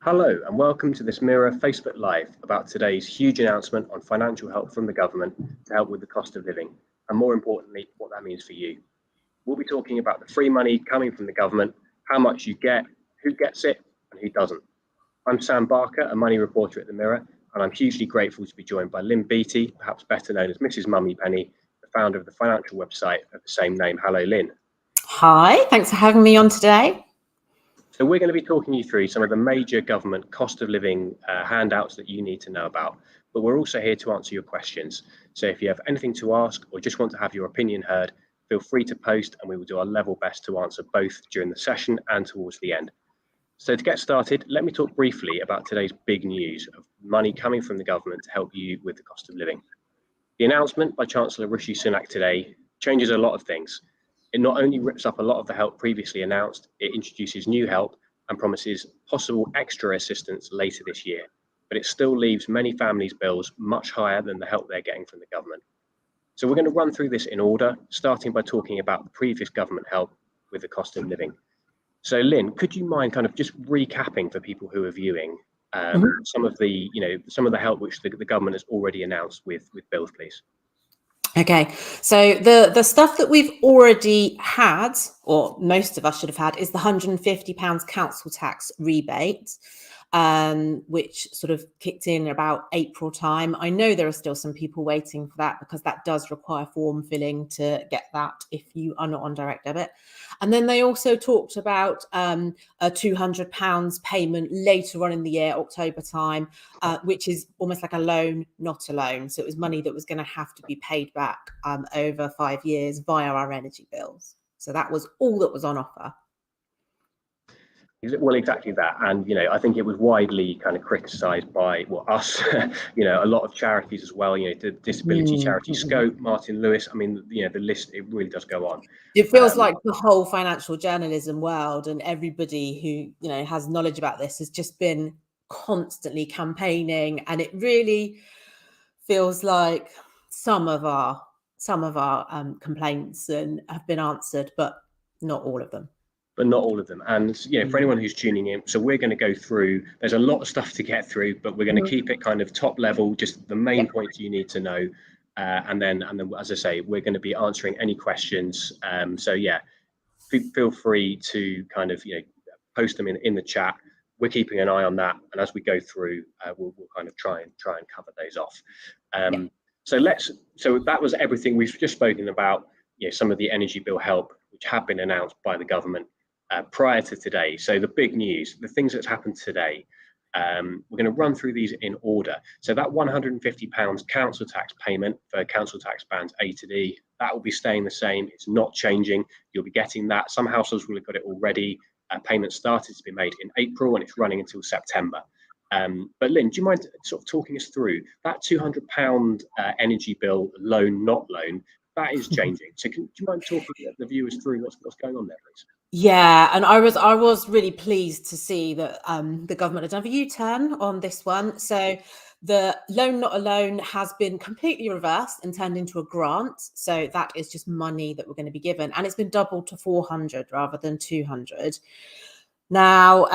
Hello and welcome to this Mirror Facebook Live about today's huge announcement on financial help from the government to help with the cost of living, and more importantly, what that means for you. We'll be talking about the free money coming from the government, how much you get, who gets it, and who doesn't. I'm Sam Barker, a money reporter at the Mirror, and I'm hugely grateful to be joined by Lynn Beattie, perhaps better known as Mrs. Mummy Penny, the founder of the financial website of the same name. Hello, Lynn. Hi, thanks for having me on today. So we're going to be talking you through some of the major government cost of living handouts that you need to know about, but we're also here to answer your questions. So if you have anything to ask or just want to have your opinion heard, feel free to post and we will do our level best to answer both during the session and towards the end. So to get started, let me talk briefly about today's big news of money coming from the government to help you with the cost of living. The announcement by Chancellor Rishi Sunak today changes a lot of things. It not only rips up a lot of the help previously announced, it introduces new help and promises possible extra assistance later this year, but it still leaves many families' bills much higher than the help they're getting from the government. So we're going to run through this in order, starting by talking about the previous government help with the cost of living. So Lynn, could you mind kind of just recapping for people who are viewing some of the help which the government has already announced with bills, please? Okay, so the stuff that we've already had, or most of us should have had, is the £150 council tax rebate, which sort of kicked in about April time. I know there are still some people waiting for that because that does require form filling to get that if you are not on direct debit. And then they also talked about a £200 payment later on in the year, October time, which is almost like a loan, not a loan. So it was money that was going to have to be paid back over 5 years via our energy bills. So that was all that was on offer. Well, exactly that. And, I think it was widely kind of criticised by us, a lot of charities as well, the disability charity Scope, Martin Lewis. I mean, the list, it really does go on. It feels like the whole financial journalism world and everybody who, has knowledge about this has just been constantly campaigning. And it really feels like some of our complaints have been answered, but not all of them. And for anyone who's tuning in, so we're going to go through, there's a lot of stuff to get through, but we're going to keep it kind of top level, just the main points you need to know. And then, as I say, we're going to be answering any questions. Feel free to kind of, post them in the chat. We're keeping an eye on that. And as we go through, we'll kind of try and cover those off. So that was everything we've just spoken about, some of the energy bill help, which have been announced by the government prior to today. So the big news, the things that's happened today, we're going to run through these in order. So that £150 council tax payment for council tax bands A to D, that will be staying the same. It's not changing. You'll be getting that. Some households will have got it already. Payment started to be made in April and it's running until September. But Lynn, do you mind sort of talking us through that £200 energy bill loan, not loan? That is changing. So do you mind talking the viewers through what's going on there, please? Yeah, and I was really pleased to see that the government had done a U-turn on this one. So the loan, not a loan, has been completely reversed and turned into a grant. So that is just money that we're going to be given, and it's been doubled to 400 rather than 200. Now,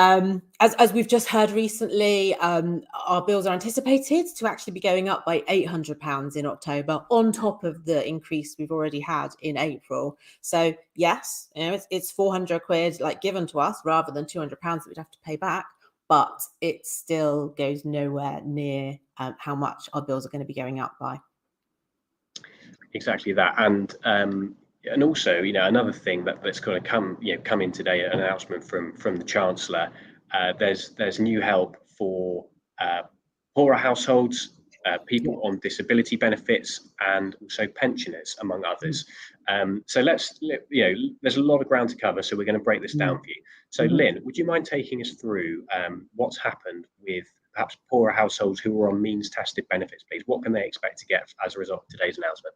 as we've just heard recently, our bills are anticipated to actually be going up by £800 in October on top of the increase we've already had in April. So yes, it's 400 quid like given to us rather than £200 that we'd have to pay back, but it still goes nowhere near how much our bills are going to be going up by. Exactly that. And also, another thing that's going to come in today, an announcement from the Chancellor. There's new help for poorer households, people on disability benefits, and also pensioners, among others. So there's a lot of ground to cover. So we're going to break this down for you. So Lynn, would you mind taking us through what's happened with perhaps poorer households who are on means tested benefits, please? What can they expect to get as a result of today's announcement?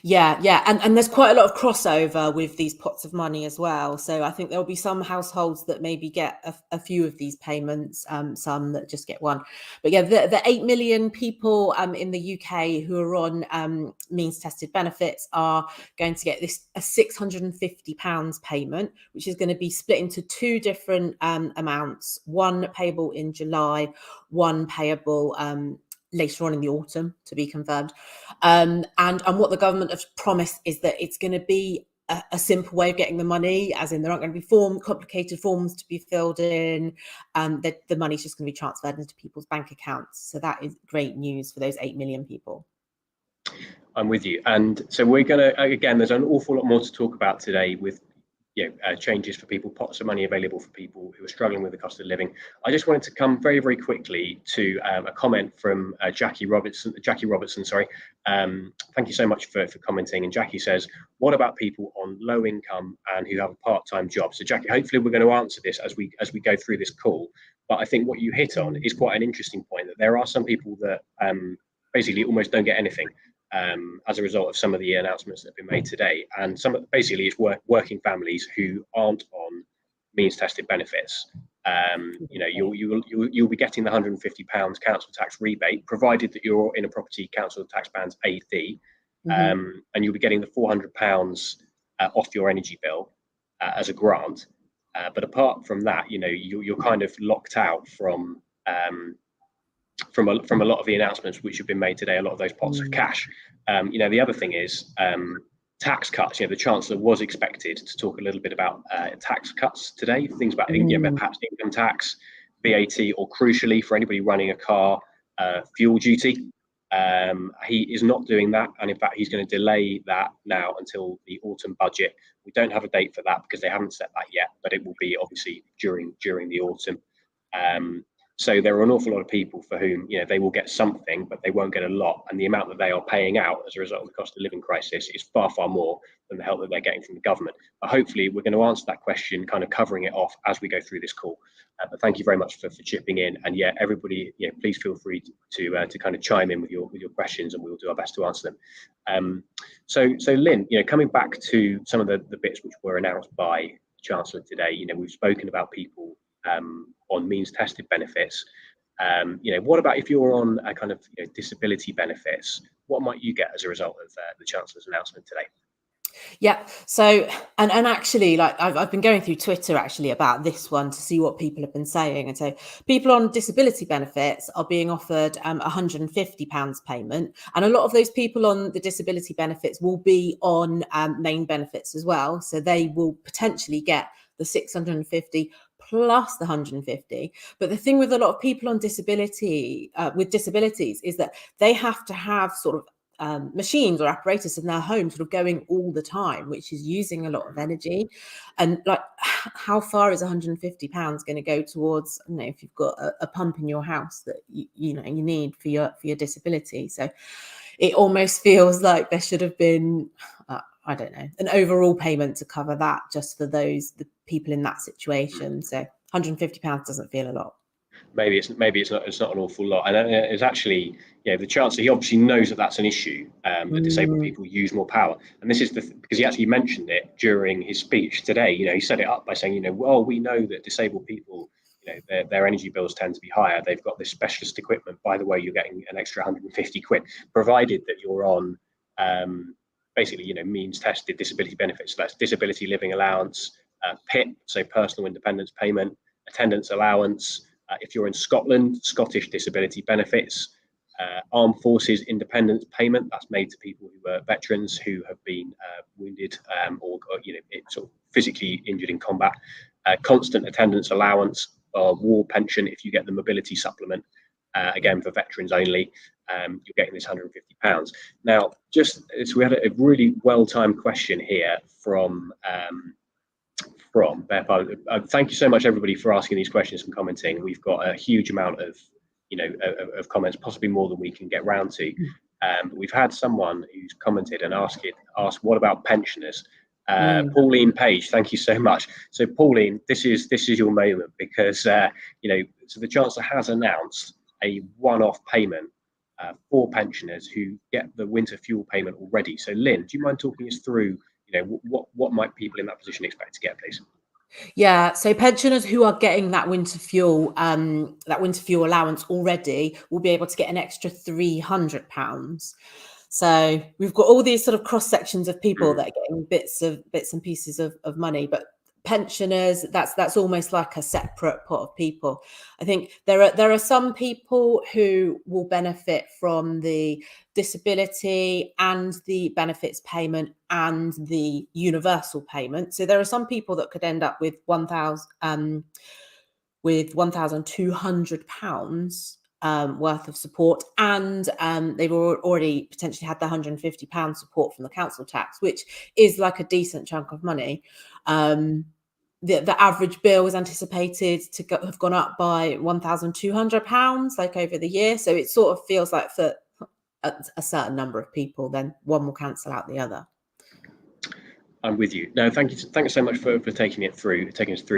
Yeah, and there's quite a lot of crossover with these pots of money as well. So I think there'll be some households that maybe get a few of these payments, some that just get one. But yeah, the 8 million people in the UK who are on means tested benefits are going to get this a £650 payment, which is going to be split into two different amounts: one payable in July, one payable later on in the autumn, to be confirmed. And what the government have promised is that it's going to be a simple way of getting the money, as in there aren't going to be complicated forms to be filled in, that the money's just going to be transferred into people's bank accounts. So that is great news for those 8 million people. I'm with you. And so we're going to, again, there's an awful lot more to talk about today with changes for people, pots of money available for people who are struggling with the cost of living. I just wanted to come very, very quickly to a comment from Jackie Robertson. Sorry. Thank you so much for commenting. And Jackie says, what about people on low income and who have a part-time job? So Jackie, hopefully we're going to answer this as we go through this call. But I think what you hit on is quite an interesting point, that there are some people that basically almost don't get anything as a result of some of the announcements that have been made today. And basically it's working families who aren't on means tested benefits. You'll be getting the £150 council tax rebate, provided that you're in a property council tax bands A/D, and you'll be getting the £400 off your energy bill as a grant. But apart from that, you're kind of locked out from a lot of the announcements which have been made today, a lot of those pots of cash. The other thing is tax cuts. The Chancellor was expected to talk a little bit about tax cuts today, things about perhaps income tax, VAT, or crucially for anybody running a car, fuel duty. He is not doing that, and in fact he's going to delay that now until the autumn budget. We don't have a date for that because they haven't set that yet, but it will be obviously during the autumn. So there are an awful lot of people for whom they will get something, but they won't get a lot, and the amount that they are paying out as a result of the cost of living crisis is far, far more than the help that they're getting from the government. But hopefully we're going to answer that question, kind of covering it off as we go through this call. But thank you very much for chipping in, and everybody, please feel free to kind of chime in with your questions, and we'll do our best to answer them. So Lynn, coming back to some of the bits which were announced by the Chancellor today, we've spoken about people on means tested benefits. What about if you're on a kind of disability benefits? What might you get as a result of the Chancellor's announcement today? Yeah. So, and actually, like I've been going through Twitter actually about this one to see what people have been saying. And so people on disability benefits are being offered £150 payment. And a lot of those people on the disability benefits will be on main benefits as well. So they will potentially get the 650 plus the 150. But the thing with a lot of people on disability, with disabilities, is that they have to have sort of machines or apparatus in their home sort of going all the time, which is using a lot of energy. And like, how far is £150 going to go towards, if you've got a pump in your house that you need for your disability? So it almost feels like there should have been I don't know, an overall payment to cover that just for the people in that situation. So £150 doesn't feel a lot. Maybe it's not an awful lot, and it's actually the Chancellor, he obviously knows that that's an issue. That disabled people use more power, and this is because he actually mentioned it during his speech today. He set it up by saying, well, we know that disabled people, their energy bills tend to be higher. They've got this specialist equipment. By the way, you're getting an extra 150 quid, provided that you're on basically means tested disability benefits. So that's disability living allowance, PIP, so personal independence payment, attendance allowance. If you're in Scotland, Scottish disability benefits, armed forces independence payment, that's made to people who are veterans who have been wounded or sort of physically injured in combat, constant attendance allowance, war pension if you get the mobility supplement, again for veterans only, you're getting this £150. Now, we had a really well-timed question here from thank you so much everybody for asking these questions and commenting. We've got a huge amount of of comments, possibly more than we can get round to. We've had someone who's commented and asked what about pensioners? Pauline Page, thank you so much. So Pauline, this is your moment, because so the Chancellor has announced a one-off payment for pensioners who get the winter fuel payment already. So, Lynn, do you mind talking us through, what might people in that position expect to get, please? Yeah, so pensioners who are getting that winter fuel allowance already will be able to get an extra £300. So we've got all these sort of cross sections of people that are getting bits and pieces of money, but pensioners, that's almost like a separate pot of people. I think there are some people who will benefit from the disability and the benefits payment and the universal payment. So there are some people that could end up with £1,200 worth of support, and they've already potentially had the £150 support from the council tax, which is like a decent chunk of money. The average bill is anticipated to have gone up by £1,200 like over the year, so it sort of feels like for a certain number of people, then one will cancel out the other. I'm with you. No, thank you. Thanks so much for taking us through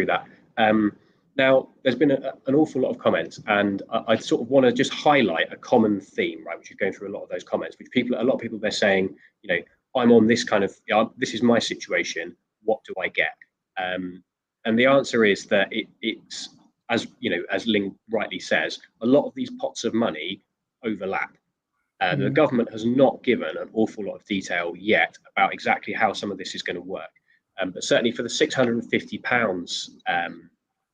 that. Now, there's been an awful lot of comments, and I sort of want to just highlight a common theme, right, which is going through a lot of those comments, which a lot of people, they're saying, I'm on this kind of, this is my situation, what do I get? And the answer is that it's, as Ling rightly says, a lot of these pots of money overlap. The government has not given an awful lot of detail yet about exactly how some of this is going to work. But certainly for the £650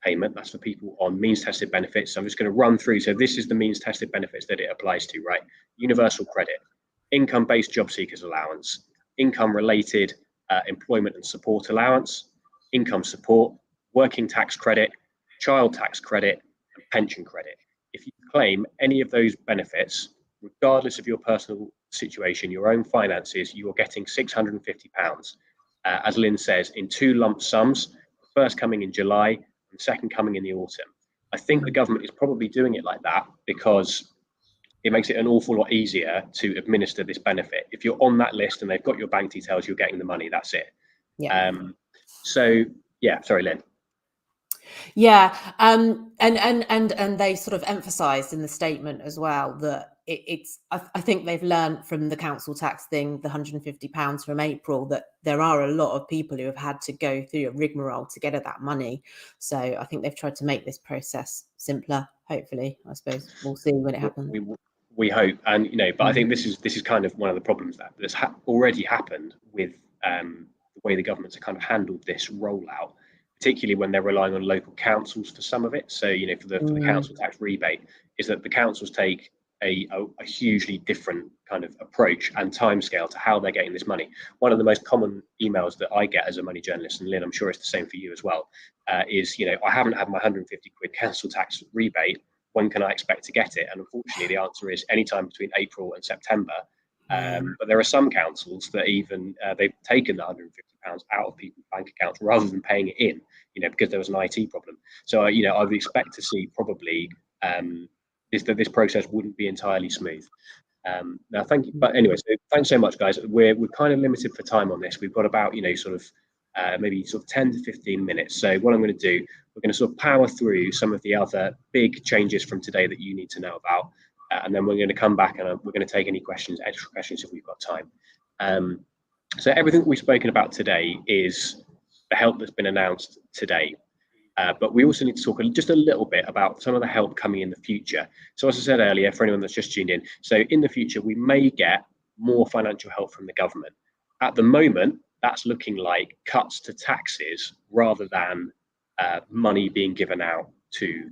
payment, that's for people on means tested benefits. So I'm just going to run through. So this is the means tested benefits that it applies to, right? Universal credit, income based job seekers allowance, income related employment and support allowance, income support, working tax credit, child tax credit, and pension credit. If you claim any of those benefits, regardless of your personal situation, your own finances, you are getting £650. As Lynn says, in two lump sums, the first coming in July and the second coming in the autumn. I think the government is probably doing it like that because it makes it an awful lot easier to administer this benefit. If you're on that list and they've got your bank details, you're getting the money, that's it. Yeah. Sorry, Lynn. Yeah, and they sort of emphasised in the statement as well that I think they've learned from the council tax thing, the £150 from April, that there are a lot of people who have had to go through a rigmarole to get at that money. So I think they've tried to make this process simpler. Hopefully, I suppose we'll see when it happens. We hope, and but I think this is kind of one of the problems that's already happened with the way the governments have kind of handled this rollout, particularly when they're relying on local councils for some of it. So, for the council tax rebate, is that the councils take a hugely different kind of approach and timescale to how they're getting this money. One of the most common emails that I get as a money journalist, and Lynn, I'm sure it's the same for you as well, is, I haven't had my £150 council tax rebate. When can I expect to get it? And unfortunately, the answer is anytime between April and September. But there are some councils that even they've taken the £150 out of people's bank accounts rather than paying it in, because there was an IT problem. So, I would expect to see probably this process wouldn't be entirely smooth. Now, thank you. But anyway, so thanks so much, guys. We're kind of limited for time on this. We've got about, maybe 10 to 15 minutes. So what I'm going to do, we're going to sort of power through some of the other big changes from today that you need to know about. And then we're going to come back and we're going to take any extra questions if we've got time. So everything that we've spoken about today is the help that's been announced today. But we also need to talk just a little bit about some of the help coming in the future. So as I said earlier, for anyone that's just tuned in, so in the future, we may get more financial help from the government. At the moment, that's looking like cuts to taxes rather than money being given out to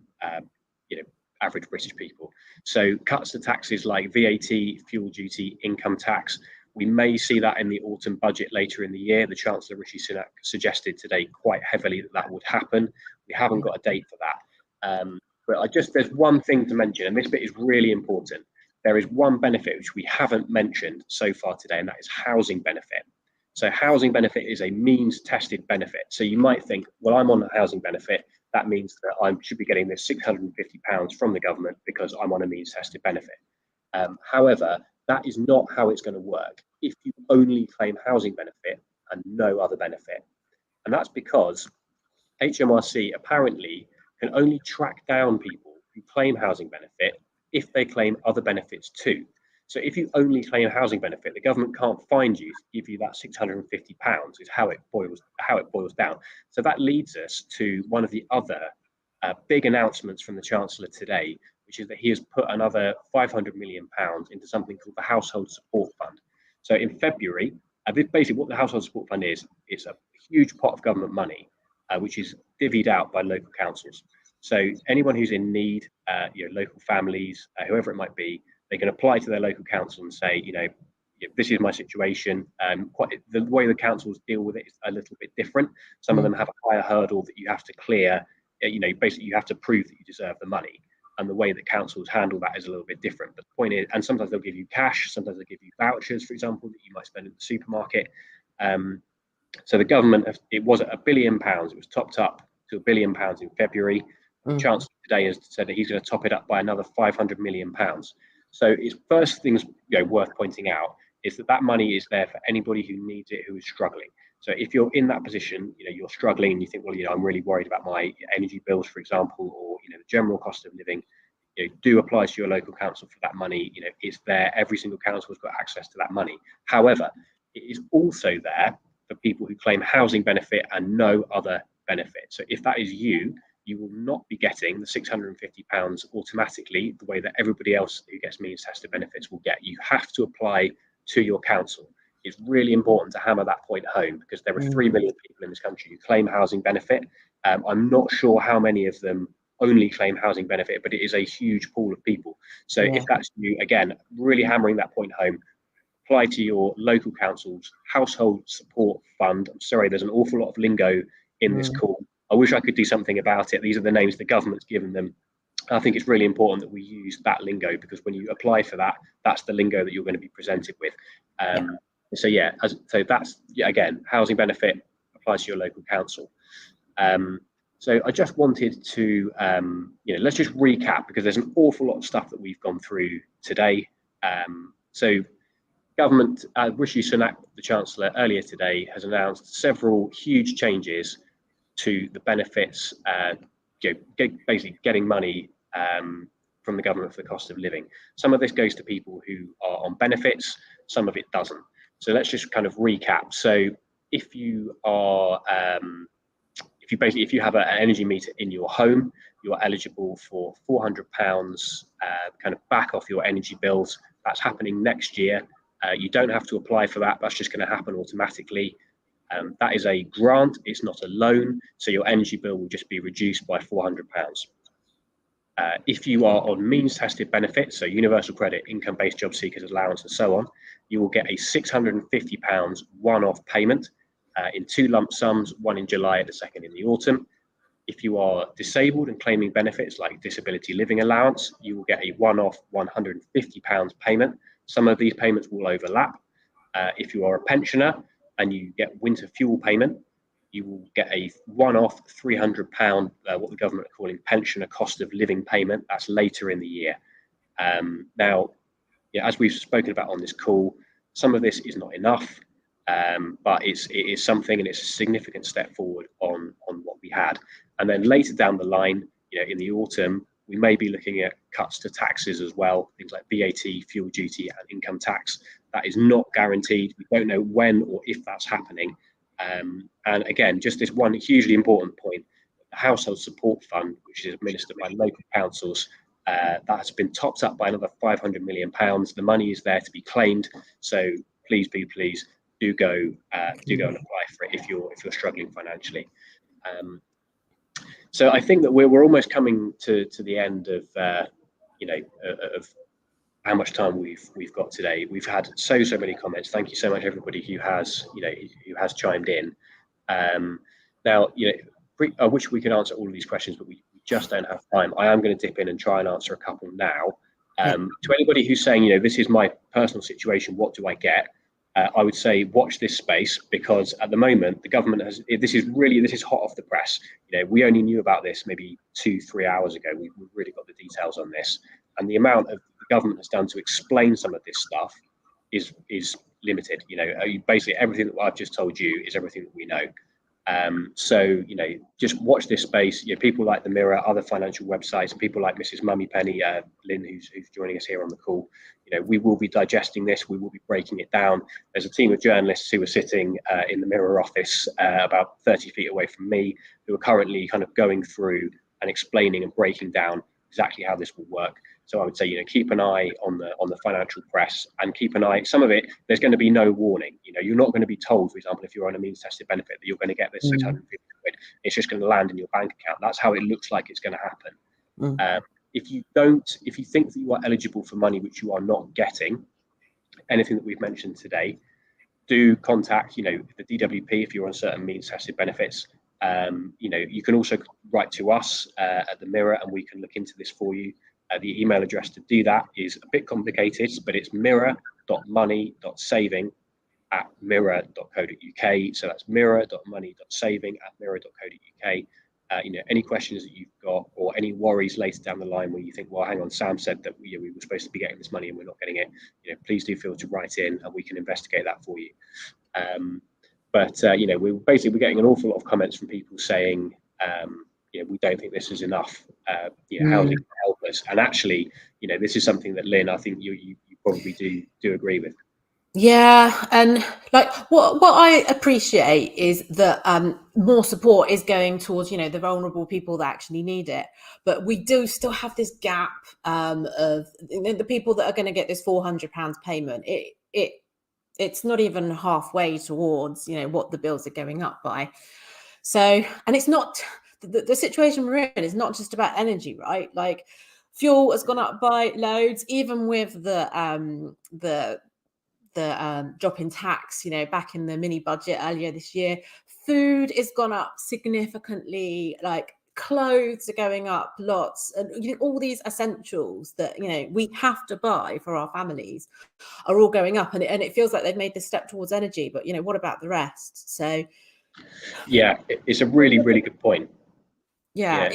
average British people. So cuts to taxes like VAT, fuel duty, income tax. We may see that in the autumn budget later in the year. The Chancellor Rishi Sunak suggested today quite heavily that would happen. We haven't got a date for that. But there's one thing to mention, and this bit is really important. There is one benefit which we haven't mentioned so far today, and that is housing benefit. So housing benefit is a means tested benefit. So you might think, well, I'm on a housing benefit. That means that I should be getting this £650 from the government because I'm on a means tested benefit. However, that is not how it's going to work if you only claim housing benefit and no other benefit. And that's because HMRC apparently can only track down people who claim housing benefit if they claim other benefits too. So if you only claim housing benefit, the government can't find you to give you that £650 is how it boils down. So that leads us to one of the other big announcements from the Chancellor today, which is that he has put another £500 million into something called the Household Support Fund. So in February, basically what the Household Support Fund is, it's a huge pot of government money, which is divvied out by local councils. So anyone who's in need, local families, whoever it might be, they can apply to their local council and say, this is my situation. The way the councils deal with it is a little bit different. Some of them have a higher hurdle that you have to clear. Basically you have to prove that you deserve the money. And the way that councils handle that is a little bit different. But the point is, and sometimes they'll give you cash, sometimes they'll give you vouchers, for example, that you might spend in the supermarket. So the government, it was at £1 billion. It was topped up to £1 billion in February. The Chancellor today has said that he's going to top it up by another £500 million. So it's first things worth pointing out is that money is there for anybody who needs it, who is struggling. So if you're in that position, you're struggling and you think, well, I'm really worried about my energy bills, for example, or the general cost of living, do apply to your local council for that money. It's there. Every single council has got access to that money. However, it is also there for people who claim housing benefit and no other benefit. So if that is you will not be getting the £650 automatically the way that everybody else who gets means tested benefits will get. You have to apply to your council. It's really important to hammer that point home because there are 3 million people in this country who claim housing benefit. I'm not sure how many of them only claim housing benefit, but it is a huge pool of people. So if that's you, again, really hammering that point home, apply to your local council's household support fund. I'm sorry, there's an awful lot of lingo in this call. I wish I could do something about it. These are the names the government's given them. I think it's really important that we use that lingo because when you apply for that, that's the lingo that you're going to be presented with. So that's again, housing benefit applies to your local council. So I just wanted to, let's just recap because there's an awful lot of stuff that we've gone through today. So government, Rishi Sunak, the Chancellor, earlier today has announced several huge changes to the benefits, basically getting money from the government for the cost of living. Some of this goes to people who are on benefits, some of it doesn't. So let's just kind of recap. So if you are, if you have an energy meter in your home, you're eligible for £400 kind of back off your energy bills. That's happening next year. You don't have to apply for that. That's just going to happen automatically. That is a grant. It's not a loan. So your energy bill will just be reduced by £400. If you are on means tested benefits, so universal credit, income-based job seekers allowance and so on, you will get a £650 one-off payment in 2 lump sums, one in July and the second in the autumn. If you are disabled and claiming benefits like disability living allowance, you will get a one-off £150 payment. Some of these payments will overlap. If you are a pensioner and you get winter fuel payment, you will get a one-off £300, what the government are calling pensioner cost of living payment. That's later in the year. Now, as we've spoken about on this call, some of this is not enough, but it is something, and it's a significant step forward on what we had. And then later down the line, in the autumn, we may be looking at cuts to taxes as well, things like VAT, fuel duty, and income tax. That is not guaranteed. We don't know when or if that's happening. And again, just this one hugely important point, the Household Support Fund, which is administered by local councils, that has been topped up by another £500 million. The money is there to be claimed. So please do go and apply for it if you're struggling financially. So I think that we're almost coming to the end of of how much time we've got today. We've had so many comments. Thank you so much, everybody who has chimed in. Now, I wish we could answer all of these questions, but we just don't have time. I am going to dip in and try and answer a couple now. To anybody who's saying, this is my personal situation, what do I get? I would say watch this space because at the moment the government this is hot off the press. We only knew about this maybe 2-3 hours ago. We've really got the details on this, and the amount of the government has done to explain some of this stuff is limited. Basically everything that I've just told you is everything that we know. So, you know, just watch this space. You know, people like the Mirror, other financial websites, people like Mrs. Mummy Penny, Lynn, who's joining us here on the call. You know, we will be digesting this. We will be breaking it down. There's a team of journalists who are sitting in the Mirror office about 30 feet away from me, who are currently kind of going through and explaining and breaking down exactly how this will work. So I would say, you know, keep an eye on the financial press, and keep an eye. Some of it, there's going to be no warning. You know, you're not going to be told, for example, if you're on a means tested benefit, that you're going to get this 650 quid. It's just going to land in your bank account. That's how it looks like it's going to happen. If you think that you are eligible for money which you are not getting, anything that we've mentioned today, do contact, you know, the DWP if you're on certain means tested benefits. You know, you can also write to us at the Mirror, and we can look into this for you. The email address to do that is a bit complicated, but it's mirror.money.saving@mirror.co.uk. So that's mirror.money.saving@mirror.co.uk. You know, any questions that you've got, or any worries later down the line where you think, well, hang on, Sam said that we were supposed to be getting this money and we're not getting it, you know, please do feel to write in, and we can investigate that for you. But you know, we're getting an awful lot of comments from people saying, you know, we don't think this is enough. You know, housing can help us, and actually, you know, this is something that, Lynn, I think you probably do agree with. Yeah, and like what I appreciate is that more support is going towards, you know, the vulnerable people that actually need it, but we do still have this gap of, you know, the people that are going to get this £400 payment. It's not even halfway towards, you know, what the bills are going up by. So, and it's not the situation we're in is not just about energy, right? Like fuel has gone up by loads, even with the drop in tax, you know, back in the mini budget earlier this year. Food has gone up significantly, like clothes are going up lots, and you know, all these essentials that, you know, we have to buy for our families are all going up, and it feels like they've made this step towards energy, but you know, what about the rest? So yeah, it's a really good point. yeah,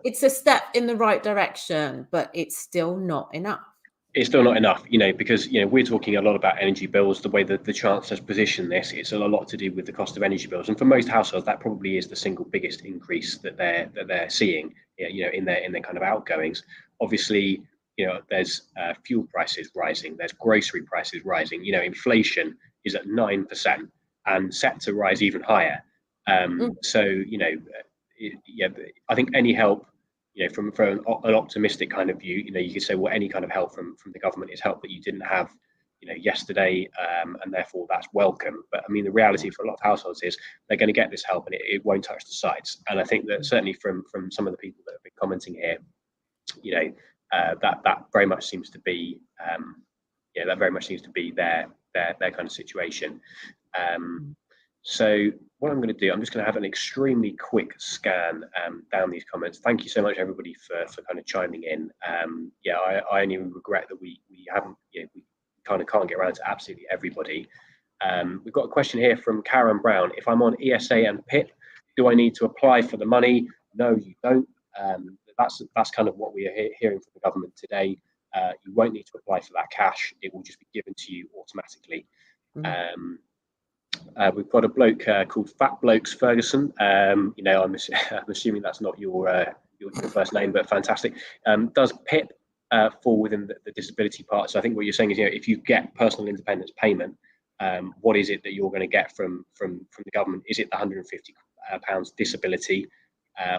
it's a step in the right direction, but it's still not enough. It's still not enough, you know, because, you know, we're talking a lot about energy bills. The way that the Chancellor's positioned this, it's a lot to do with the cost of energy bills, and for most households, that probably is the single biggest increase that they're seeing, you know, in their kind of outgoings. Obviously, you know, there's fuel prices rising, there's grocery prices rising. You know, inflation is at 9% and set to rise even higher. So, you know, yeah, I think any help, you know, from an optimistic kind of view, you know, you could say, well, any kind of help from the government is help that you didn't have, you know, yesterday, and therefore that's welcome. But I mean, the reality for a lot of households is they're going to get this help, and it won't touch the sides. And I think that certainly from some of the people that have been commenting here, you know, that very much seems to be, yeah, that very much seems to be their kind of situation. So what I'm going to do, I'm just going to have an extremely quick scan down these comments. Thank you so much, everybody, for kind of chiming in. Yeah, I only regret that we haven't, you know, we kind of can't get around to absolutely everybody. We've got a question here from Karen Brown. If I'm on ESA and PIP, do I need to apply for the money? No, you don't. That's kind of what we are hearing from the government today. You won't need to apply for that cash. It will just be given to you automatically. We've got a bloke called Fat Blokes Ferguson. You know, I'm assuming that's not your first name, but fantastic. Does PIP fall within the disability part? So I think what you're saying is, you know, if you get personal independence payment, what is it that you're going to get from the government? Is it the £150 disability,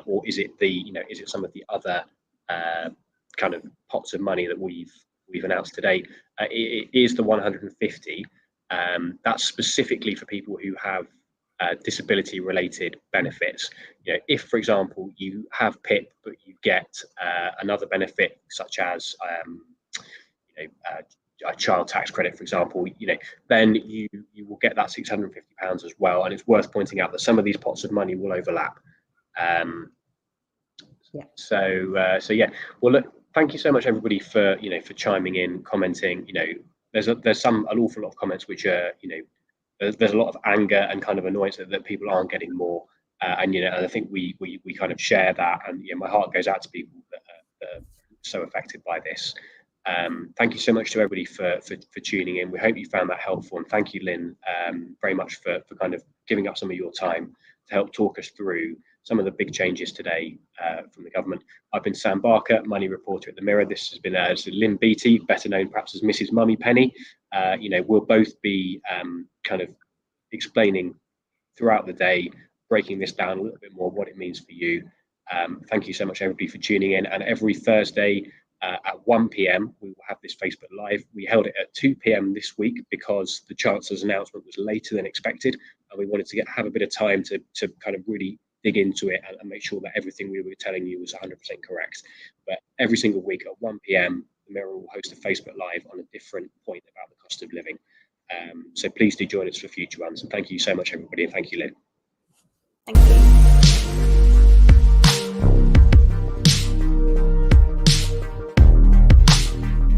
or is it is it some of the other kind of pots of money that we've announced today? It is the 150. That's specifically for people who have disability-related benefits. You know, if, for example, you have PIP but you get another benefit such as a child tax credit, for example, you know, then you will get that £650 as well. And it's worth pointing out that some of these pots of money will overlap. So yeah. Well, look, thank you so much, everybody, for chiming in, commenting. You know, there's an awful lot of comments which are, you know, there's a lot of anger and kind of annoyance that people aren't getting more, and you know, and I think we kind of share that, and you know, my heart goes out to people that are so affected by this. Thank you so much to everybody for tuning in. We hope you found that helpful, and thank you, Lynn, very much for kind of giving up some of your time. to help talk us through some of the big changes today from the government. I've been Sam Barker, money reporter at the Mirror. This has been Lynn Beattie, better known perhaps as Mrs. Mummy Penny. We'll both be kind of explaining throughout the day, breaking this down a little bit more, what it means for you. Thank you so much, everybody, for tuning in. And every Thursday at 1 p.m, we will have this Facebook Live. We held it at 2 p.m. this week because the Chancellor's announcement was later than expected. And we wanted to have a bit of time to kind of really dig into it and make sure that everything we were telling you was 100% correct. But every single week at 1 p.m, the Mirror will host a Facebook Live on a different point about the cost of living. So please do join us for future ones. And thank you so much, everybody. And thank you, Lynn. Thank you.